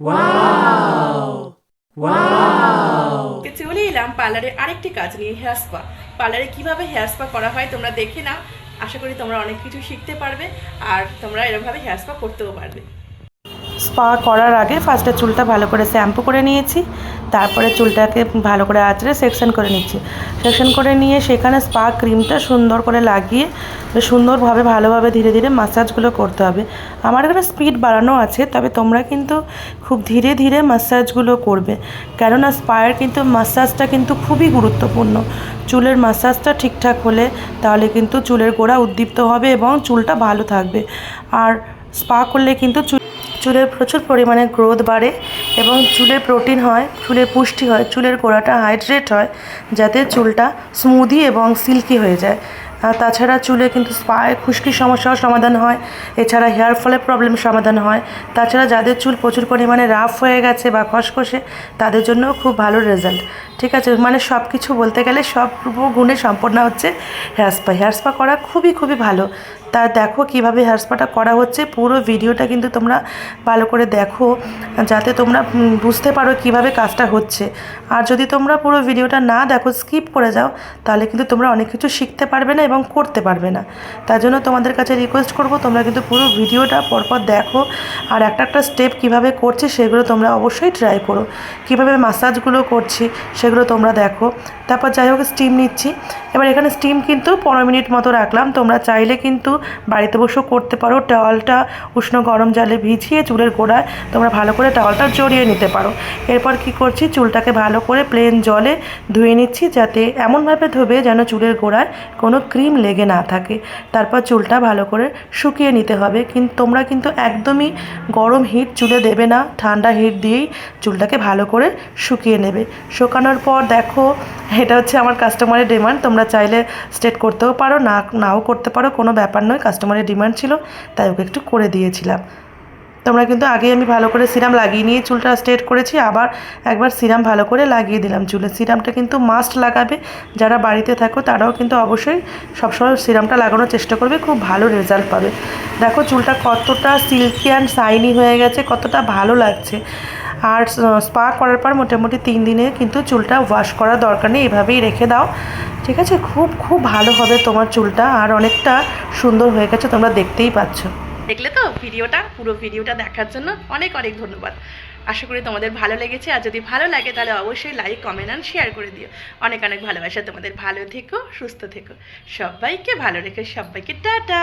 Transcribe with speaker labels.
Speaker 1: Wow wow.
Speaker 2: চলে এলাম পার্লারে আরেকটি কাজ নিয়ে, হেয়ার স্পা। পার্লারে কিভাবে হেয়ার স্পা করা হয় তোমরা দেখে নাও। আশা করি তোমরা অনেক কিছু শিখতে পারবে আর তোমরা এরকমভাবে হেয়ার স্পা করতেও পারবে।
Speaker 3: স্পা করার আগে ফার্স্টে চুলটা ভালো করে শ্যাম্পু করে নিয়েছি, তারপরে চুলটাকে ভালো করে আঁচড়ে সেকশন করে নিচ্ছি। সেকশন করে নিয়ে সেখানে স্পা ক্রিমটা সুন্দর করে লাগিয়ে সুন্দরভাবে ভালোভাবে ধীরে ধীরে ম্যাসাজগুলো করতে হবে। আমার এখানে স্পিড বাড়ানো আছে, তবে তোমরা কিন্তু খুব ধীরে ধীরে ম্যাসাজগুলো করবে, কেননা স্পায়ের কিন্তু ম্যাসাজটা কিন্তু খুবই গুরুত্বপূর্ণ। চুলের ম্যাসাজটা ঠিকঠাক হলে তাহলে কিন্তু চুলের গোড়া উদ্দীপ্ত হবে এবং চুলটা ভালো থাকবে। আর স্পা করলে কিন্তু চুলের প্রচুর পরিমাণে গ্রোথ বাড়ে এবং চুলের প্রোটিন হয়, চুলের পুষ্টি হয়, চুলের গোড়াটা হাইড্রেট হয়, যাতে চুলটা স্মুদি এবং সিল্কি হয়ে যায়। তাছাড়া চুলে কিন্তু স্পায় খুশকির সমস্যাও সমাধান হয়, এছাড়া হেয়ার ফলের প্রবলেম সমাধান হয়। তাছাড়া যাদের চুল প্রচুর পরিমাণে রাফ হয়ে গেছে বা খসখসে, তাদের জন্যও খুব ভালো রেজাল্ট। ঠিক আছে, মানে সব কিছু বলতে গেলে সব গুণে সম্পন্ন হচ্ছে হেয়ার স্পা। হেয়ার স্পা করা খুবই খুবই ভালো। তা দেখো কিভাবে হেয়ার স্পাটা করা হচ্ছে, পুরো ভিডিওটা কিন্তু তোমরা ভালো করে দেখো, যাতে তোমরা বুঝতে পারো কিভাবে কাজটা হচ্ছে। আর যদি তোমরা পুরো ভিডিওটা না দেখো, স্কিপ করে যাও, তাহলে কিন্তু তোমরা অনেক কিছু শিখতে পারবে না এবং করতে পারবে না। তার জন্য তোমাদের কাছে রিকোয়েস্ট করব, তোমরা কিন্তু পুরো ভিডিওটা পরপর দেখো আর একটা একটা স্টেপ কিভাবে করছি সেগুলো তোমরা অবশ্যই ট্রাই করো। কিভাবে ম্যাসাজগুলো করছি সেগুলো তোমরা দেখো। তারপর যাই হোক স্টিম নিচ্ছি। এবার এখানে স্টিম কিন্তু 15 মিনিট মতো রাখলাম। তোমরা চাইলে কিন্তু বাড়িতে বসেও করতে পারো। টাওয়ালটা উষ্ণ গরম জলে ভিজিয়ে চুলের গোড়ায় তোমরা ভালো করে টাওয়ালটা জড়িয়ে নিতে পারো। এরপর কি করছি, চুলটাকে ভালো করে প্লেন জলে ধুয়ে নিচ্ছি, যাতে এমনভাবে ধোবে যেন চুলের গোড়ায় কোনো ক্রিম লেগে না থাকে। তারপর চুলটা ভালো করে শুকিয়ে নিতে হবে। কিন্তু তোমরা কিন্তু একদমই গরম হিট চুলে দেবে না, ঠান্ডা হিট দিয়েই চুলটাকে ভালো করে শুকিয়ে নেবে। শুকানোর পর দেখো, এটা হচ্ছে আমার কাস্টমারের ডিমান্ড। তোমরা চাইলে স্ট্রেট করতেও পারো, নাও করতে পারো, কোনো ব্যাপার নয়। কাস্টমারের ডিমান্ড ছিল তাই ওকে একটু করে দিয়েছিলাম। তোমরা কিন্তু আগেই আমি ভালো করে সিরাম লাগিয়ে নিয়ে চুলটা স্ট্রেট করেছি, আবার একবার সিরাম ভালো করে লাগিয়ে দিলাম চুলে। সিরামটা কিন্তু মাস্ট লাগাবে। যারা বাড়িতে থাকো তারাও কিন্তু অবশ্যই সবসময় সিরামটা লাগানোর চেষ্টা করবে, খুব ভালো রেজাল্ট পাবে। দেখো চুলটা কতটা সিল্কি অ্যান্ড শাইনি হয়ে গেছে, কতটা ভালো লাগছে। আর স্পা করার পর মোটামুটি 3 দিনে কিন্তু চুলটা ওয়াশ করার দরকার নেই, এভাবেই রেখে দাও। ঠিক আছে, খুব খুব ভালো হবে তোমার চুলটা, আর অনেকটা সুন্দর হয়ে গেছে, তোমরা দেখতেই পাচ্ছ।
Speaker 2: দেখলে তো ভিডিওটা, পুরো ভিডিওটা দেখার জন্য অনেক অনেক ধন্যবাদ। আশা করি তোমাদের ভালো লেগেছে, আর যদি ভালো লাগে তাহলে অবশ্যই লাইক, কমেন্ট আর শেয়ার করে দিও। অনেক অনেক ভালোবাসা তোমাদের। ভালো থেকো, সুস্থ থেকো, সবাইকে ভালো রেখে সবাইকে টাটা।